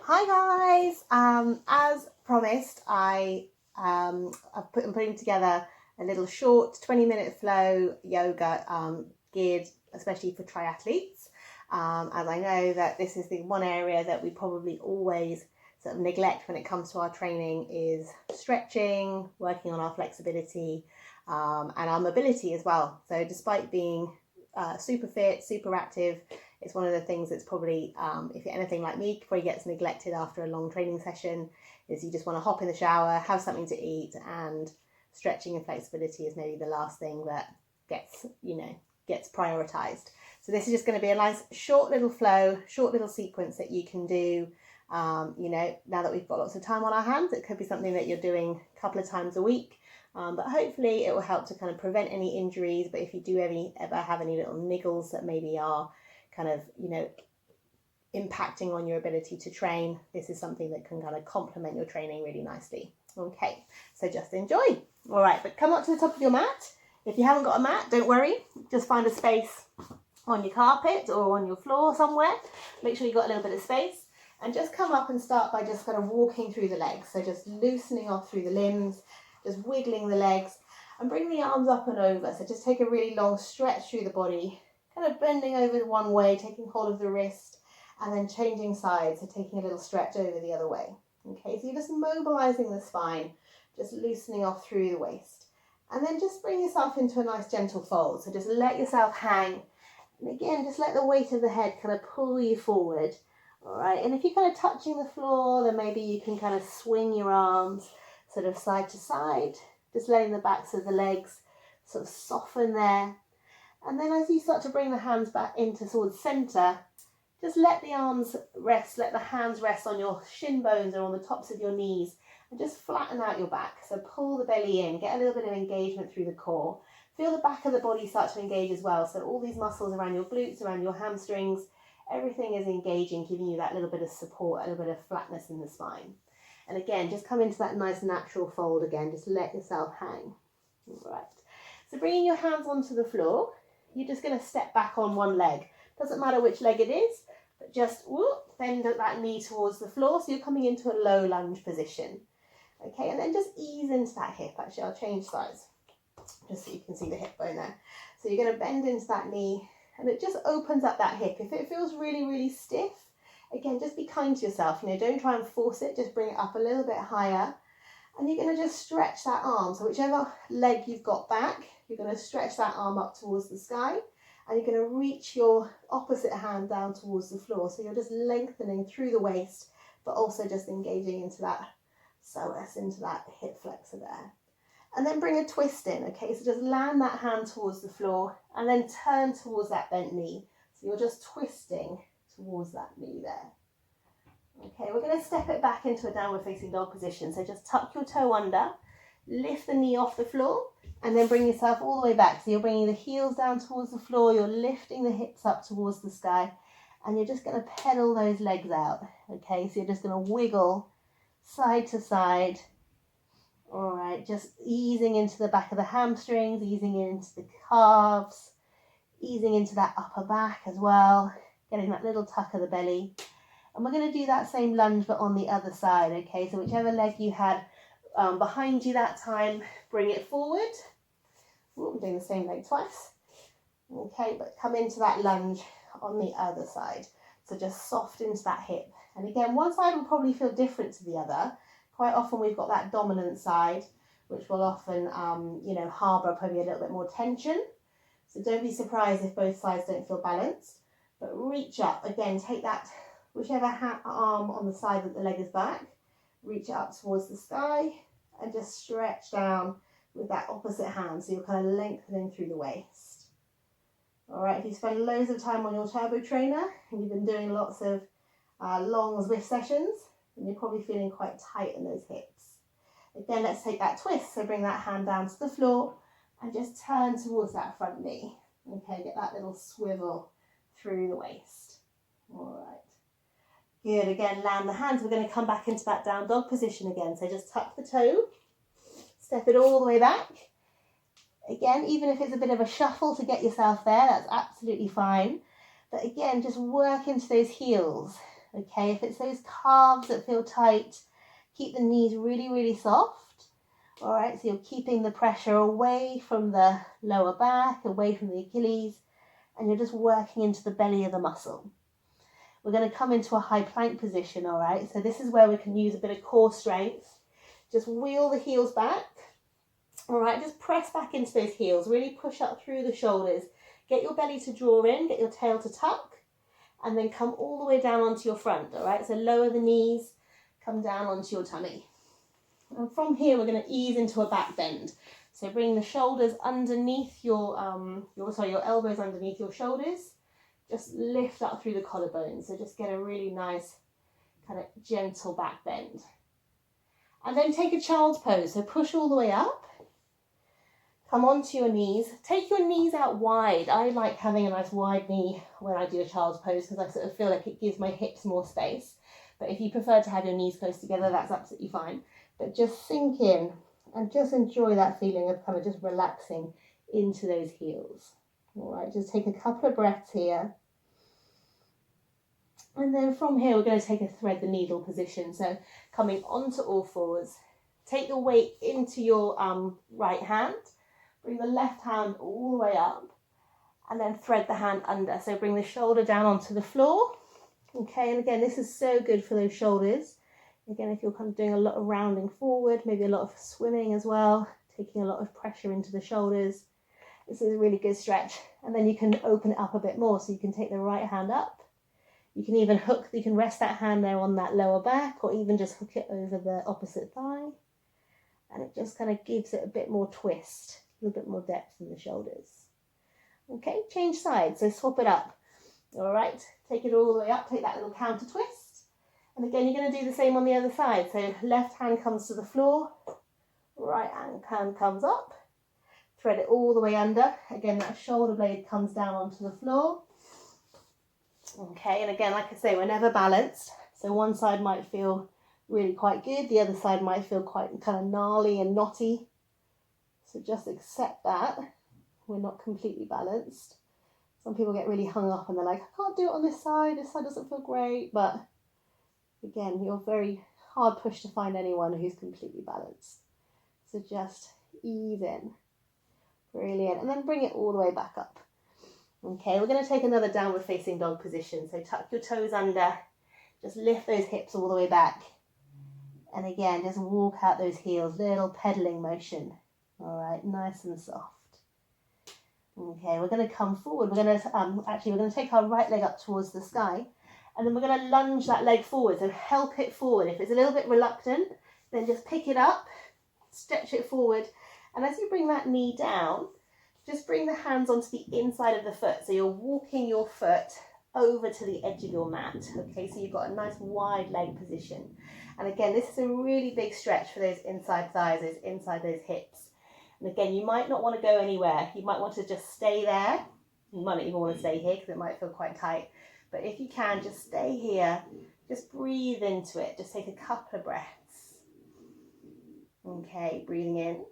Hi guys, as promised, I'm putting together a little short 20-minute flow yoga geared especially for triathletes, as I know that this is the one area that we probably always sort of neglect when it comes to our training is stretching, working on our flexibility, and our mobility as well. So despite being super fit, super active, it's one of the things that's probably, if you're anything like me, probably gets neglected after a long training session, is you just want to hop in the shower, have something to eat, and stretching and flexibility is maybe the last thing that gets prioritized. So this is just going to be a nice short little flow, short little sequence that you can do. Now that we've got lots of time on our hands, it could be something that you're doing a couple of times a week. But hopefully it will help to kind of prevent any injuries. But if you do ever have any little niggles that maybe are kind of, impacting on your ability to train, this is something that can kind of complement your training really nicely. Okay, so just enjoy. All right, but come up to the top of your mat. If you haven't got a mat, don't worry. Just find a space on your carpet or on your floor somewhere. Make sure you've got a little bit of space. And just come up and start by just kind of walking through the legs. So just loosening off through the limbs, just wiggling the legs, and bring the arms up and over. So just take a really long stretch through the body, kind of bending over one way, taking hold of the wrist, and then changing sides, so taking a little stretch over the other way. Okay, so you're just mobilizing the spine, just loosening off through the waist. And then just bring yourself into a nice gentle fold. So just let yourself hang. And again, just let the weight of the head kind of pull you forward. All right, and if you're kind of touching the floor, then maybe you can kind of swing your arms sort of side to side, just letting the backs of the legs sort of soften there. And then as you start to bring the hands back into towards center, just let the arms rest, let the hands rest on your shin bones or on the tops of your knees, and just flatten out your back. So pull the belly in, get a little bit of engagement through the core. Feel the back of the body start to engage as well. So all these muscles around your glutes, around your hamstrings, everything is engaging, giving you that little bit of support, a little bit of flatness in the spine. And again, just come into that nice natural fold again. Just let yourself hang. All right. So bringing your hands onto the floor, you're just going to step back on one leg. Doesn't matter which leg it is, but just bend that knee towards the floor. So you're coming into a low lunge position. Okay, and then just ease into that hip. Actually, I'll change sides just so you can see the hip bone there. So you're going to bend into that knee, and it just opens up that hip. If it feels really, really stiff, again, just be kind to yourself. Don't try and force it. Just bring it up a little bit higher. And you're going to just stretch that arm. So whichever leg you've got back, you're going to stretch that arm up towards the sky. And you're going to reach your opposite hand down towards the floor. So you're just lengthening through the waist, but also just engaging into that psoas, into that hip flexor there. And then bring a twist in, okay? So just land that hand towards the floor and then turn towards that bent knee. So you're just twisting towards that knee there. Okay, we're going to step it back into a downward facing dog position. So just tuck your toe under, lift the knee off the floor, and then bring yourself all the way back. So you're bringing the heels down towards the floor, you're lifting the hips up towards the sky, and you're just going to pedal those legs out. Okay, so you're just going to wiggle side to side. All right, just easing into the back of the hamstrings, easing into the calves, easing into that upper back as well, getting that little tuck of the belly. And we're going to do that same lunge, but on the other side, okay? So whichever leg you had behind you that time, bring it forward. Ooh, I'm doing the same leg twice. Okay, but come into that lunge on the other side. So just soft into that hip. And again, one side will probably feel different to the other. Quite often we've got that dominant side, which will often, harbour probably a little bit more tension. So don't be surprised if both sides don't feel balanced. But reach up. Again, take that whichever arm on the side that the leg is back, reach up towards the sky and just stretch down with that opposite hand. So you're kind of lengthening through the waist. All right, if you spend loads of time on your turbo trainer and you've been doing lots of long Zwift sessions, then you're probably feeling quite tight in those hips. Again, let's take that twist. So bring that hand down to the floor and just turn towards that front knee. Okay, get that little swivel through the waist. All right. Good, again, land the hands. We're going to come back into that down dog position again. So just tuck the toe, step it all the way back. Again, even if it's a bit of a shuffle to get yourself there, that's absolutely fine. But again, just work into those heels. Okay, if it's those calves that feel tight, keep the knees really, really soft. All right, so you're keeping the pressure away from the lower back, away from the Achilles, and you're just working into the belly of the muscle. We're going to come into a high plank position, all right? So this is where we can use a bit of core strength. Just wheel the heels back. All right, just press back into those heels. Really push up through the shoulders. Get your belly to draw in, get your tail to tuck, and then come all the way down onto your front, all right? So lower the knees, come down onto your tummy. And from here, we're going to ease into a back bend. So bring the shoulders underneath your elbows underneath your shoulders. Just lift up through the collarbones. So just get a really nice kind of gentle back bend. And then take a child's pose. So push all the way up. Come onto your knees. Take your knees out wide. I like having a nice wide knee when I do a child's pose because I sort of feel like it gives my hips more space. But if you prefer to have your knees close together, that's absolutely fine. But just sink in and just enjoy that feeling of kind of just relaxing into those heels. All right, just take a couple of breaths here. And then from here, we're going to take a thread the needle position. So coming onto all fours, take the weight into your right hand. Bring the left hand all the way up and then thread the hand under. So bring the shoulder down onto the floor. Okay, and again, this is so good for those shoulders. Again, if you're kind of doing a lot of rounding forward, maybe a lot of swimming as well, taking a lot of pressure into the shoulders. This is a really good stretch. And then you can open it up a bit more. So you can take the right hand up. You can even you can rest that hand there on that lower back or even just hook it over the opposite thigh. And it just kind of gives it a bit more twist, a little bit more depth in the shoulders. Okay, change sides, so swap it up. All right, take it all the way up, take that little counter twist. And again, you're going to do the same on the other side. So left hand comes to the floor, right hand comes up, thread it all the way under. Again, that shoulder blade comes down onto the floor. Okay, and again, like I say, we're never balanced. So one side might feel really quite good, the other side might feel quite kind of gnarly and knotty. So just accept that we're not completely balanced. Some people get really hung up and they're like, I can't do it on this side doesn't feel great. But again, you're very hard pushed to find anyone who's completely balanced. So just ease in. Brilliant. And then bring it all the way back up. Okay, we're going to take another downward facing dog position. So tuck your toes under, just lift those hips all the way back. And again, just walk out those heels, little pedaling motion. All right, nice and soft. Okay, we're going to come forward. We're going to take our right leg up towards the sky. And then we're going to lunge that leg forward, so help it forward. If it's a little bit reluctant, then just pick it up, stretch it forward. And as you bring that knee down, just bring the hands onto the inside of the foot. So you're walking your foot over to the edge of your mat. Okay, so you've got a nice wide leg position. And again, this is a really big stretch for those inside thighs, those hips. And again, you might not want to go anywhere. You might want to just stay there. You might not even want to stay here because it might feel quite tight. But if you can, just stay here. Just breathe into it. Just take a couple of breaths. Okay, breathing in.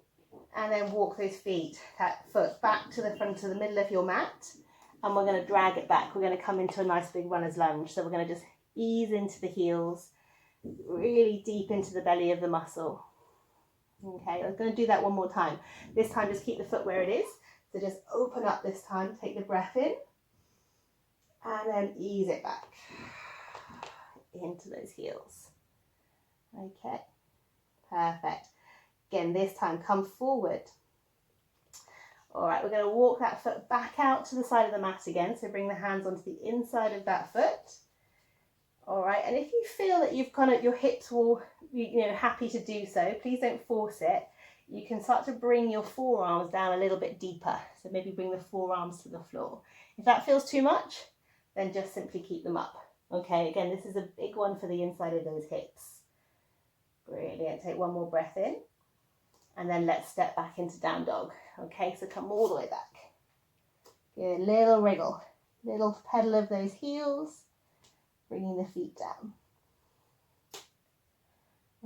And then walk those feet, that foot back to the front of the middle of your mat. And we're going to drag it back. We're going to come into a nice big runner's lunge. So we're going to just ease into the heels, really deep into the belly of the muscle. Okay, I'm going to do that one more time. This time, just keep the foot where it is. So just open up this time, take the breath in, and then ease it back into those heels. Okay, perfect. Again, this time, come forward. All right, we're going to walk that foot back out to the side of the mat again. So bring the hands onto the inside of that foot. All right, and if you feel that you've kind of, your hips will, happy to do so, please don't force it. You can start to bring your forearms down a little bit deeper. So maybe bring the forearms to the floor. If that feels too much, then just simply keep them up. Okay, again, this is a big one for the inside of those hips. Brilliant. Take one more breath in. And then let's step back into down dog. Okay, so come all the way back. Good, little wriggle. Little pedal of those heels. Bringing the feet down.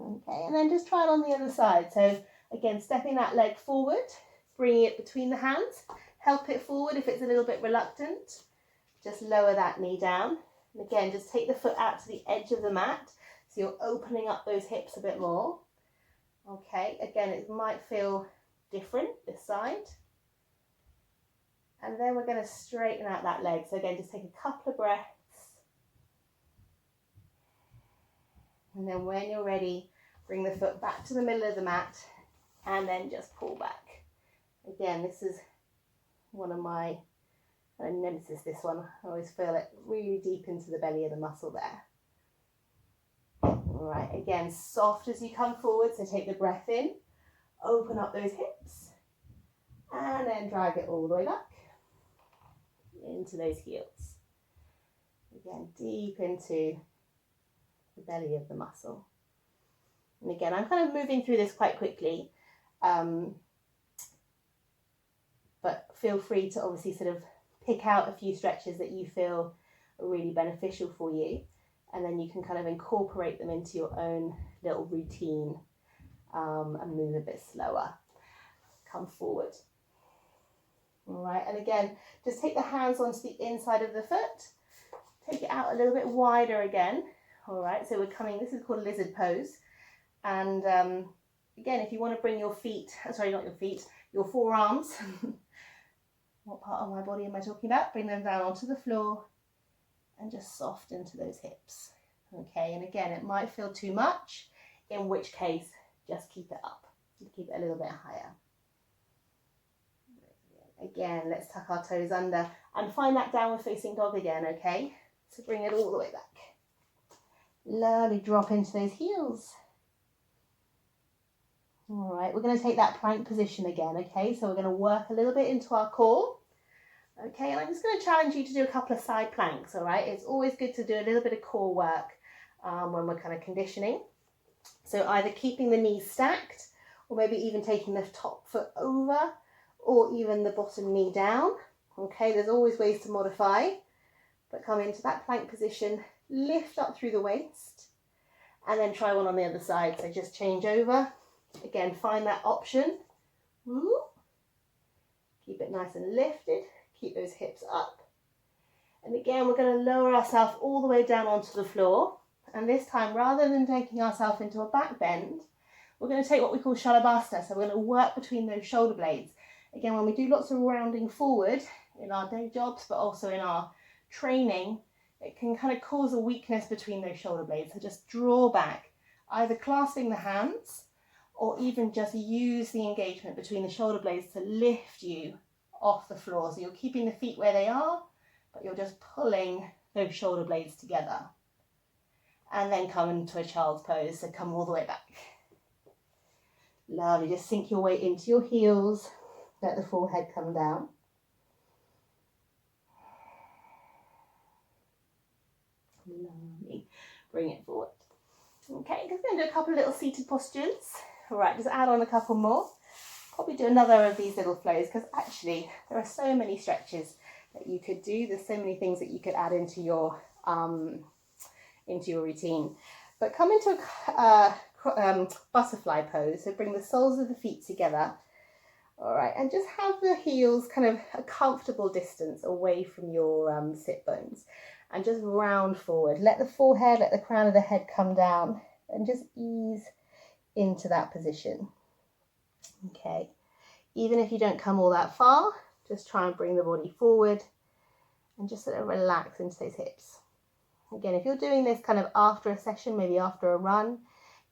Okay, and then just try it on the other side. So again, stepping that leg forward, bringing it between the hands. Help it forward if it's a little bit reluctant. Just lower that knee down. And again, just take the foot out to the edge of the mat, so you're opening up those hips a bit more. Okay, again, it might feel different this side. And then we're going to straighten out that leg. So again, just take a couple of breaths. And then when you're ready, bring the foot back to the middle of the mat and then just pull back. Again, this is one of my nemesis, this one. I always feel it really deep into the belly of the muscle there. All right, again, soft as you come forward, so take the breath in, open up those hips, and then drag it all the way back into those heels. Again, deep into the belly of the muscle. And again, I'm kind of moving through this quite quickly, but feel free to obviously sort of pick out a few stretches that you feel are really beneficial for you. And then you can kind of incorporate them into your own little routine and move a bit slower. Come forward. All right, and again, just take the hands onto the inside of the foot. Take it out a little bit wider again. All right, so we're coming, this is called lizard pose. And again, if you want to bring your feet, sorry, not your feet, your forearms. What part of my body am I talking about? Bring them down onto the floor. And just soft into those hips. Okay, and again, it might feel too much, in which case, just keep it up. Keep it a little bit higher. Again, let's tuck our toes under and find that downward facing dog again, okay? So bring it all the way back. Slowly drop into those heels. All right, we're going to take that plank position again, okay? So we're going to work a little bit into our core. Okay, and I'm just going to challenge you to do a couple of side planks, all right? It's always good to do a little bit of core work when we're kind of conditioning. So either keeping the knees stacked, or maybe even taking the top foot over, or even the bottom knee down. Okay, there's always ways to modify, but come into that plank position, lift up through the waist, and then try one on the other side. So just change over. Again, find that option. Woo. Keep it nice and lifted. Keep those hips up. And again, we're going to lower ourselves all the way down onto the floor. And this time, rather than taking ourselves into a back bend, we're going to take what we call shalabhasana. So we're going to work between those shoulder blades. Again, when we do lots of rounding forward in our day jobs, but also in our training, it can kind of cause a weakness between those shoulder blades. So just draw back, either clasping the hands or even just use the engagement between the shoulder blades to lift you off the floor. So you're keeping the feet where they are, but you're just pulling those shoulder blades together. And then come into a child's pose, so come all the way back. Lovely, just sink your weight into your heels, let the forehead come down. Lovely, bring it forward. Okay, just going to do a couple of little seated postures. All right, just add on a couple more. Probably do another of these little flows, because actually there are so many stretches that you could do. There's so many things that you could add into your routine. But come into a butterfly pose. So bring the soles of the feet together. All right, and just have the heels kind of a comfortable distance away from your sit bones, and just round forward. Let the forehead, let the crown of the head come down, and just ease into that position. Okay, even if you don't come all that far, just try and bring the body forward and just sort of relax into those hips. Again, if you're doing this kind of after a session, maybe after a run,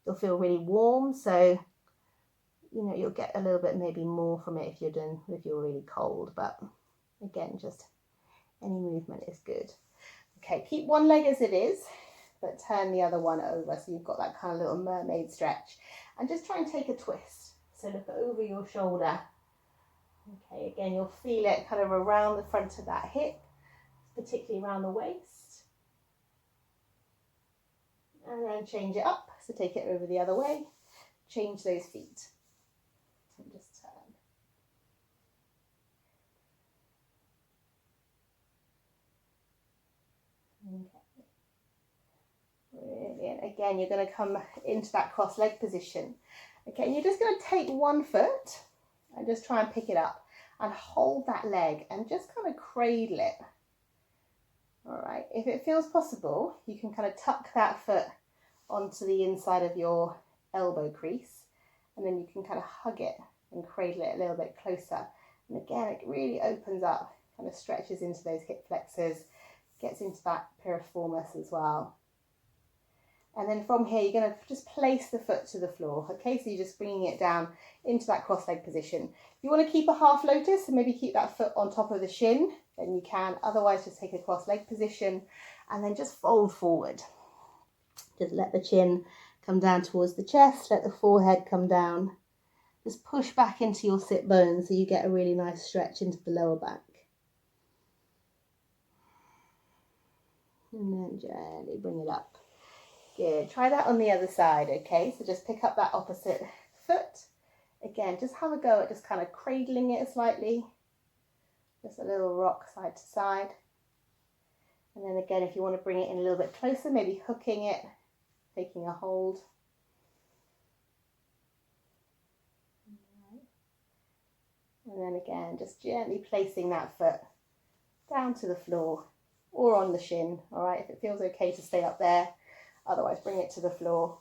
you'll feel really warm. So, you know, you'll get a little bit maybe more from it if you're really cold. But again, just any movement is good. Okay, keep one leg as it is, but turn the other one over. So you've got that kind of little mermaid stretch. And just try and take a twist. So look over your shoulder. Okay, again, you'll feel it kind of around the front of that hip, particularly around the waist. And then change it up. So take it over the other way. Change those feet. And just turn. Okay. Brilliant. Again, you're going to come into that cross leg position. Okay, and you're just going to take one foot and just try and pick it up and hold that leg and just kind of cradle it. All right, if it feels possible, you can kind of tuck that foot onto the inside of your elbow crease, and then you can kind of hug it and cradle it a little bit closer. And again, it really opens up, kind of stretches into those hip flexors, gets into that piriformis as well. And then from here, you're going to just place the foot to the floor. Okay, so you're just bringing it down into that cross-leg position. If you want to keep a half lotus and maybe keep that foot on top of the shin, then you can. Otherwise, just take a cross-leg position and then just fold forward. Just let the chin come down towards the chest, let the forehead come down. Just push back into your sit bones so you get a really nice stretch into the lower back. And then gently bring it up. Good. Try that on the other side, okay? So just pick up that opposite foot. Again, just have a go at just kind of cradling it slightly. Just a little rock side to side. And then again, if you want to bring it in a little bit closer, maybe hooking it, taking a hold. And then again, just gently placing that foot down to the floor or on the shin, all right? If it feels okay to stay up there, otherwise bring it to the floor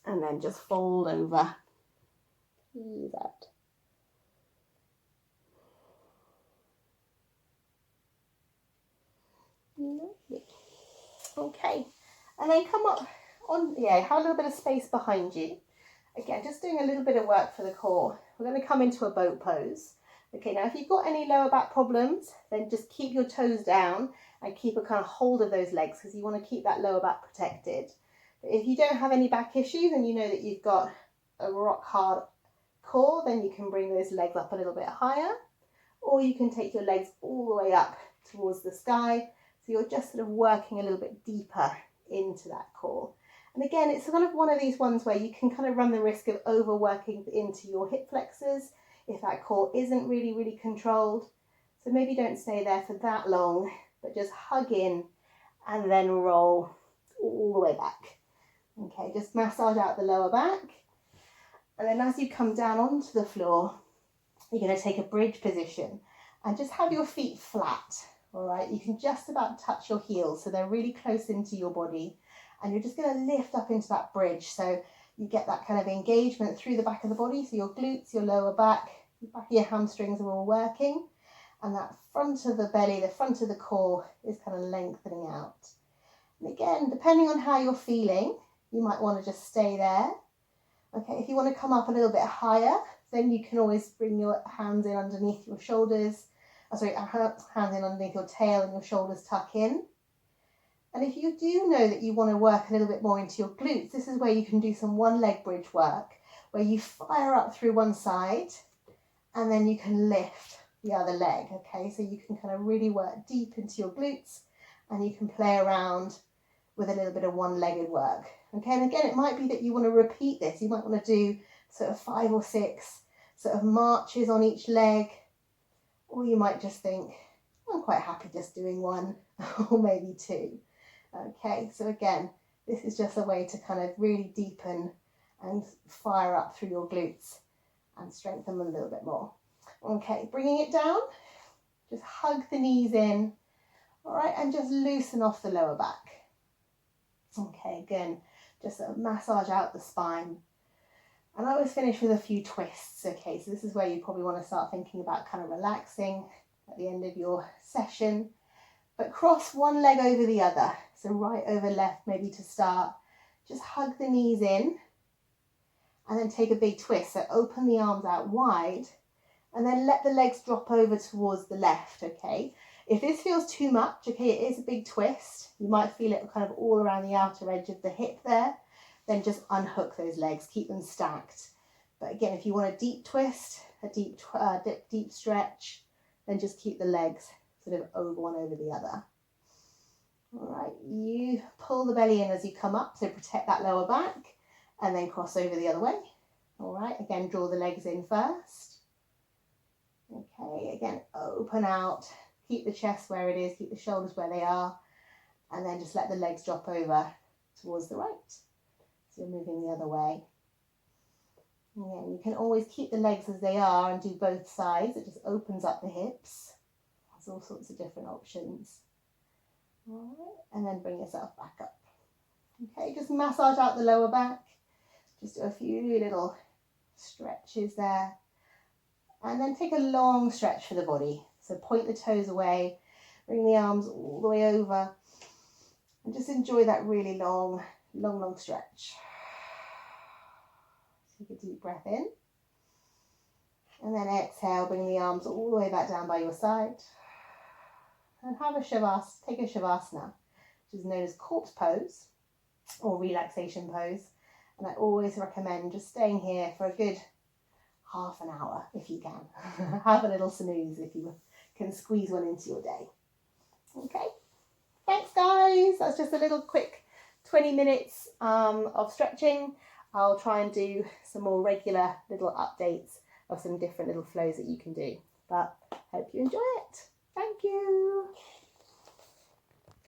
and then just fold over. Ease out. Lovely. Okay, and then come up on, have a little bit of space behind you. Again, just doing a little bit of work for the core. We're going to come into a boat pose. Okay, now if you've got any lower back problems, then just keep your toes down and keep a kind of hold of those legs because you want to keep that lower back protected. But if you don't have any back issues and you know that you've got a rock hard core, then you can bring those legs up a little bit higher, or you can take your legs all the way up towards the sky. So you're just sort of working a little bit deeper into that core. And again, it's kind of one of these ones where you can kind of run the risk of overworking into your hip flexors if that core isn't really, really controlled. So maybe don't stay there for that long, but just hug in and then roll all the way back. Okay, just massage out the lower back. And then as you come down onto the floor, you're going to take a bridge position and just have your feet flat. All right, you can just about touch your heels so they're really close into your body. And you're just going to lift up into that bridge so you get that kind of engagement through the back of the body. So your glutes, your lower back, the back of your hamstrings are all working. And that front of the belly, the front of the core is kind of lengthening out. And again, depending on how you're feeling, you might want to just stay there. Okay, if you want to come up a little bit higher, then you can always bring your hands in underneath your shoulders. Hands in underneath your tail and your shoulders tuck in. And if you do know that you want to work a little bit more into your glutes, this is where you can do some one leg bridge work, where you fire up through one side and then you can lift the other leg, okay? So you can kind of really work deep into your glutes and you can play around with a little bit of one-legged work, okay? And again, it might be that you want to repeat this. You might want to do sort of 5 or 6 sort of marches on each leg, or you might just think, I'm quite happy just doing 1 or maybe 2. Okay, so again, this is just a way to kind of really deepen and fire up through your glutes and strengthen them a little bit more. Okay, bringing it down, just hug the knees in, all right, and just loosen off the lower back. Okay, again, just sort of massage out the spine. And I always finish with a few twists, okay, so this is where you probably want to start thinking about kind of relaxing at the end of your session. But cross one leg over the other, so right over left maybe to start. Just hug the knees in and then take a big twist. So open the arms out wide and then let the legs drop over towards the left, okay? If this feels too much, okay, it is a big twist. You might feel it kind of all around the outer edge of the hip there. Then just unhook those legs, keep them stacked. But again, if you want a deep twist, a deep stretch, then just keep the legs sort of over one over the other. All right, you pull the belly in as you come up to protect that lower back and then cross over the other way. All right, again, draw the legs in first. Okay, again, open out, keep the chest where it is, keep the shoulders where they are, and then just let the legs drop over towards the right. So you're moving the other way. Again, you can always keep the legs as they are and do both sides. It just opens up the hips. There's all sorts of different options. All right, and then bring yourself back up. Okay, just massage out the lower back. Just do a few little stretches there. And then take a long stretch for the body. So point the toes away, bring the arms all the way over, and just enjoy that really long stretch. Take a deep breath in. And then exhale, bring the arms all the way back down by your side. And have a shavasana, take a shavasana, which is known as corpse pose or relaxation pose. And I always recommend just staying here for a good half an hour if you can. Have a little snooze if you can squeeze one into your day. Okay, thanks guys. That's just a little quick 20 minutes of stretching. I'll try and do some more regular little updates of some different little flows that you can do. But hope you enjoy it. Thank you.